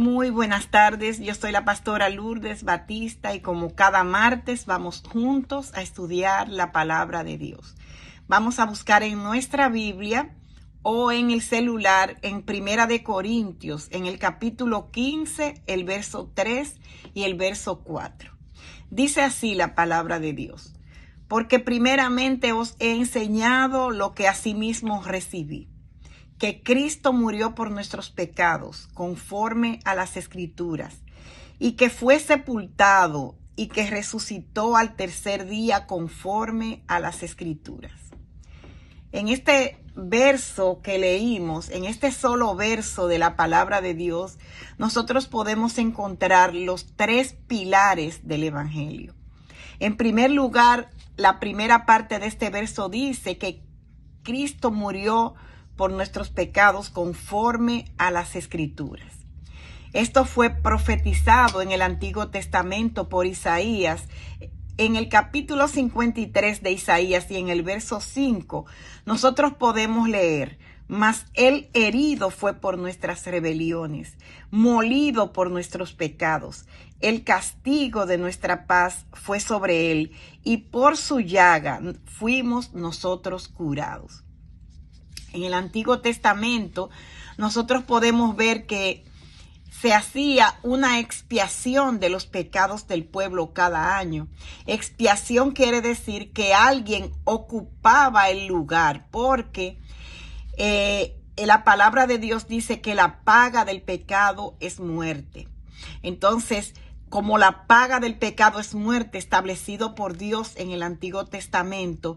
Muy buenas tardes, yo soy la pastora Lourdes Batista y como cada martes vamos juntos a estudiar la palabra de Dios. Vamos a buscar en nuestra Biblia o en el celular en Primera de Corintios, en el capítulo 15, el verso 3 y el verso 4. Dice así la palabra de Dios: porque primeramente os he enseñado lo que asimismo recibí, que Cristo murió por nuestros pecados, conforme a las Escrituras, y que fue sepultado y que resucitó al tercer día, conforme a las Escrituras. En este verso que leímos, en este solo verso de la palabra de Dios, nosotros podemos encontrar los tres pilares del Evangelio. En primer lugar, la primera parte de este verso dice que Cristo murió por nuestros pecados conforme a las Escrituras. Esto fue profetizado en el Antiguo Testamento por Isaías. En el capítulo 53 de Isaías y en el verso 5, nosotros podemos leer: mas él herido fue por nuestras rebeliones, molido por nuestros pecados. El castigo de nuestra paz fue sobre él, y por su llaga fuimos nosotros curados. En el Antiguo Testamento nosotros podemos ver que se hacía una expiación de los pecados del pueblo cada año. Expiación quiere decir que alguien ocupaba el lugar, porque la palabra de Dios dice que la paga del pecado es muerte. Entonces, como la paga del pecado es muerte, establecido por Dios en el Antiguo Testamento,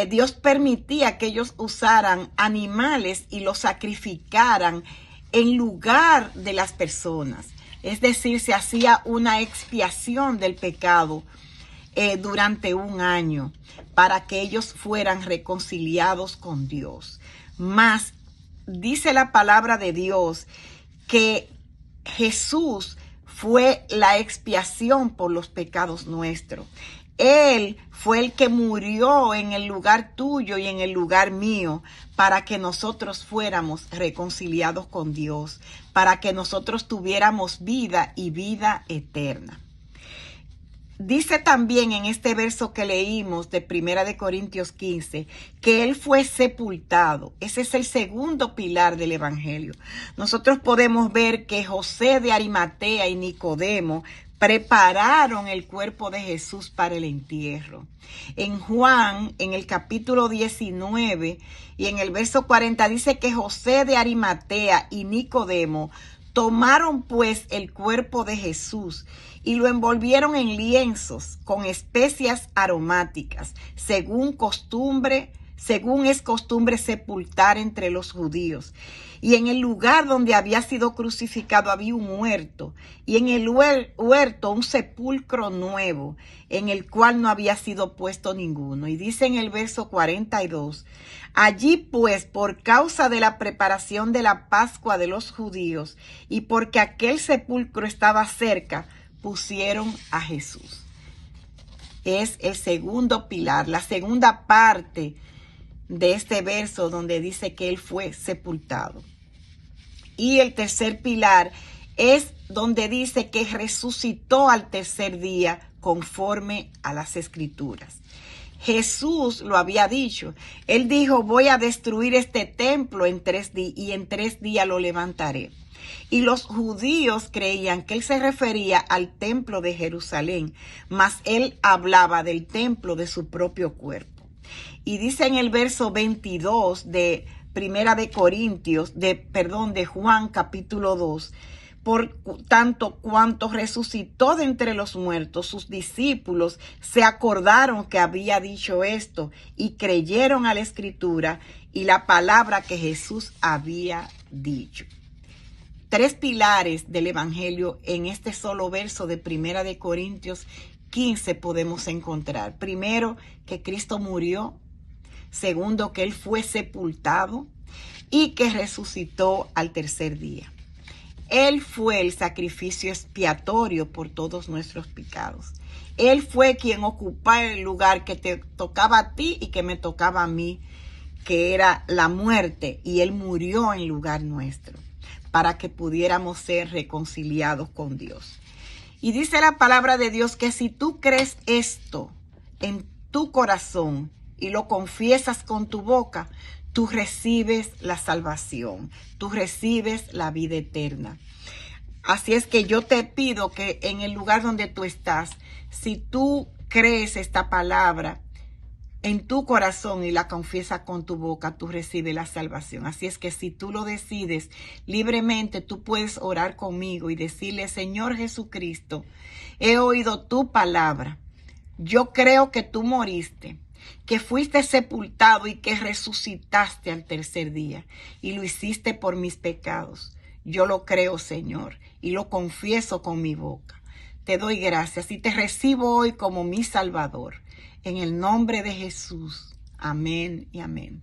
Dios permitía que ellos usaran animales y los sacrificaran en lugar de las personas. Es decir, se hacía una expiación del pecado durante un año para que ellos fueran reconciliados con Dios. Mas dice la palabra de Dios que Jesús fue la expiación por los pecados nuestros. Él fue el que murió en el lugar tuyo y en el lugar mío para que nosotros fuéramos reconciliados con Dios, para que nosotros tuviéramos vida y vida eterna. Dice también en este verso que leímos de Primera de Corintios 15 que él fue sepultado. Ese es el segundo pilar del Evangelio. Nosotros podemos ver que José de Arimatea y Nicodemo prepararon el cuerpo de Jesús para el entierro. En Juan, en el capítulo 19 y en el verso 40 dice que José de Arimatea y Nicodemo tomaron pues el cuerpo de Jesús y lo envolvieron en lienzos con especias aromáticas, según es costumbre sepultar entre los judíos. Y en el lugar donde había sido crucificado había un huerto, y en el huerto un sepulcro nuevo, en el cual no había sido puesto ninguno. Y dice en el verso 42, allí pues, por causa de la preparación de la Pascua de los judíos, y porque aquel sepulcro estaba cerca, pusieron a Jesús. Es el segundo pilar, la segunda parte de este verso donde dice que él fue sepultado. Y el tercer pilar es donde dice que resucitó al tercer día conforme a las Escrituras. Jesús lo había dicho. Él dijo: voy a destruir este templo en 3 días y en 3 días lo levantaré. Y los judíos creían que él se refería al templo de Jerusalén, mas él hablaba del templo de su propio cuerpo. Y dice en el verso 22 de Primera de Corintios, de Juan capítulo 2, por tanto, cuanto resucitó de entre los muertos, sus discípulos se acordaron que había dicho esto y creyeron a la Escritura y la palabra que Jesús había dicho. 3 pilares del Evangelio en este solo verso de Primera de Corintios 15 podemos encontrar. Primero, que Cristo murió. Segundo, que él fue sepultado y que resucitó al tercer día. Él fue el sacrificio expiatorio por todos nuestros pecados. Él fue quien ocupaba el lugar que te tocaba a ti y que me tocaba a mí, que era la muerte, y él murió en lugar nuestro. para que pudiéramos ser reconciliados con Dios. Y dice la palabra de Dios que si tú crees esto en tu corazón y lo confiesas con tu boca, tú recibes la salvación, tú recibes la vida eterna. Así es que yo te pido que en el lugar donde tú estás, si tú crees esta palabra en tu corazón y la confiesas con tu boca, tú recibes la salvación. Así es que si tú lo decides libremente, tú puedes orar conmigo y decirle: Señor Jesucristo, he oído tu palabra. Yo creo que tú moriste, que fuiste sepultado y que resucitaste al tercer día y lo hiciste por mis pecados. Yo lo creo, Señor, y lo confieso con mi boca. Te doy gracias y te recibo hoy como mi Salvador. En el nombre de Jesús. Amén y amén.